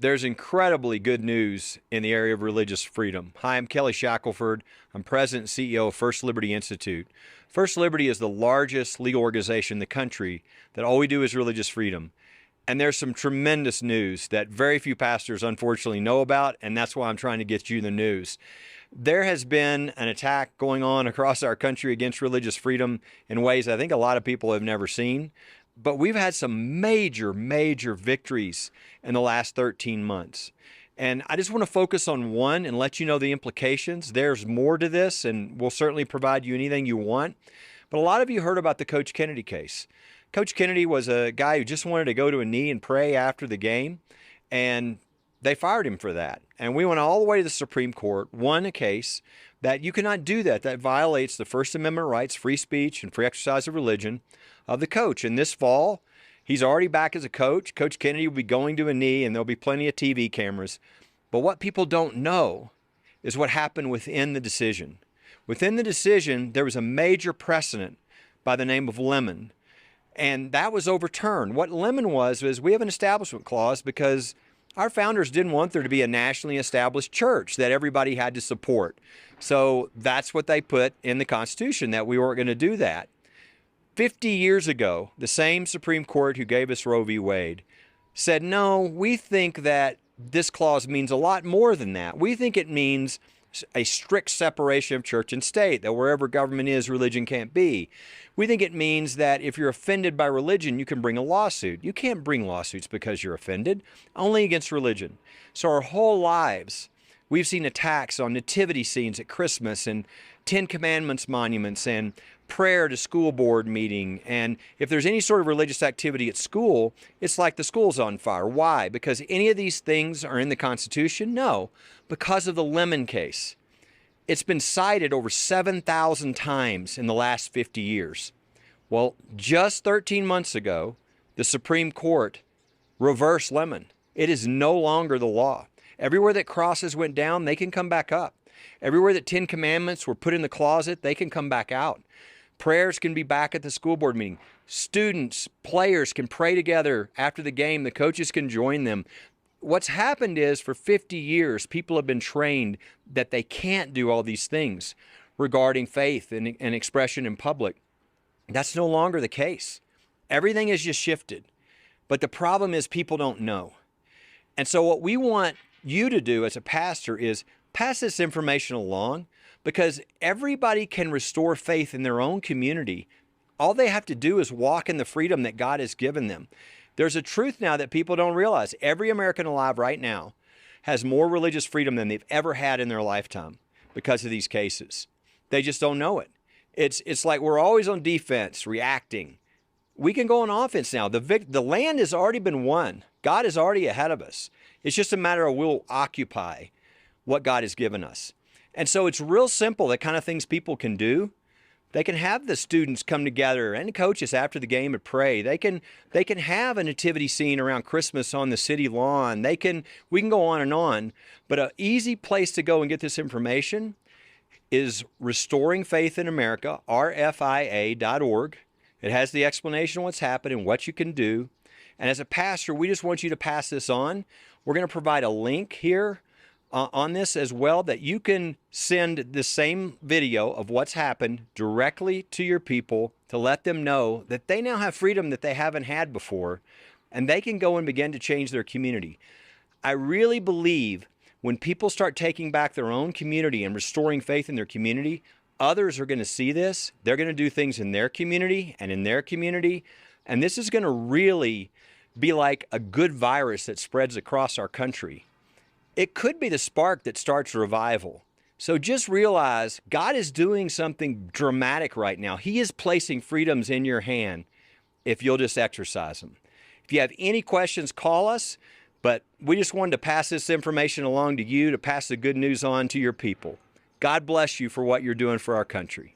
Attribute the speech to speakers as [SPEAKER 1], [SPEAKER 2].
[SPEAKER 1] There's incredibly good news in the area of religious freedom. Hi, I'm Kelly Shackelford. I'm President and CEO of First Liberty Institute. First Liberty is the largest legal organization in the country that all we do is religious freedom. And there's some tremendous news that very few pastors unfortunately know about, and that's why I'm trying to get you the news. There has been an attack going on across our country against religious freedom in ways I think a lot of people have never seen. But we've had some major victories in the last 13 months. And I just want to focus on one and let you know the implications. There's more to this, and we'll certainly provide you anything you want. But a lot of you heard about the Coach Kennedy case. Coach Kennedy was a guy who just wanted to go to a knee and pray after the game, and they fired him for that. And we went all the way to the Supreme Court, won a case that you cannot do that. That violates the First Amendment rights, free speech, and free exercise of religion of the coach. And this fall, he's already back as a coach. Coach Kennedy will be going to a knee, and there'll be plenty of TV cameras. But what people don't know is what happened within the decision. Within the decision, there was a major precedent by the name of Lemon, and that was overturned. What Lemon was we have an establishment clause because our founders didn't want there to be a nationally established church that everybody had to support. So that's what they put in the Constitution, that we weren't going to do that. 50 years ago, the same Supreme Court who gave us Roe v. Wade said, no, we think that this clause means a lot more than that. We think it means a strict separation of church and state, that wherever government is, religion can't be. We think it means that if you're offended by religion, you can bring a lawsuit. You can't bring lawsuits because you're offended, only against religion. So our whole lives, we've seen attacks on nativity scenes at Christmas and Ten Commandments monuments and prayer to school board meeting. And if there's any sort of religious activity at school, it's like the school's on fire. Why? Because any of these things are in the Constitution? No, because of the Lemon case. It's been cited over 7,000 times in the last 50 years. Well, just 13 months ago, the Supreme Court reversed Lemon. It is no longer the law. Everywhere that crosses went down, they can come back up. Everywhere that 10 Commandments were put in the closet, they can come back out. Prayers can be back at the school board meeting. Students, players can pray together after the game. The coaches can join them. What's happened is for 50 years, people have been trained that they can't do all these things regarding faith and expression in public. That's no longer the case. Everything has just shifted. But the problem is people don't know. And so what we want you to do as a pastor is pass this information along, because everybody can restore faith in their own community. All they have to do is walk in the freedom that God has given them. There's a truth now that people don't realize. Every American alive right now has more religious freedom than they've ever had in their lifetime because of these cases. They just don't know it. It's like we're always on defense, reacting. We can go on offense now. The land has already been won. God is already ahead of us. It's just a matter of we'll occupy what God has given us. And so it's real simple, the kind of things people can do. They can have the students come together and coaches after the game and pray. They can have a nativity scene around Christmas on the city lawn. We can go on. But an easy place to go and get this information is Restoring Faith in America, rfia.org. It has the explanation of what's happened and what you can do. And as a pastor, we just want you to pass this on. We're going to provide a link here on this as well, that you can send the same video of what's happened directly to your people to let them know that they now have freedom that they haven't had before, and they can go and begin to change their community. I really believe when people start taking back their own community and restoring faith in their community, others are going to see this. They're going to do things in their community and in their community, and this is going to really be like a good virus that spreads across our country. It could be the spark that starts revival. So just realize God is doing something dramatic right now. He is placing freedoms in your hand if you'll just exercise them. If you have any questions, call us. But we just wanted to pass this information along to you, to pass the good news on to your people. God bless you for what you're doing for our country.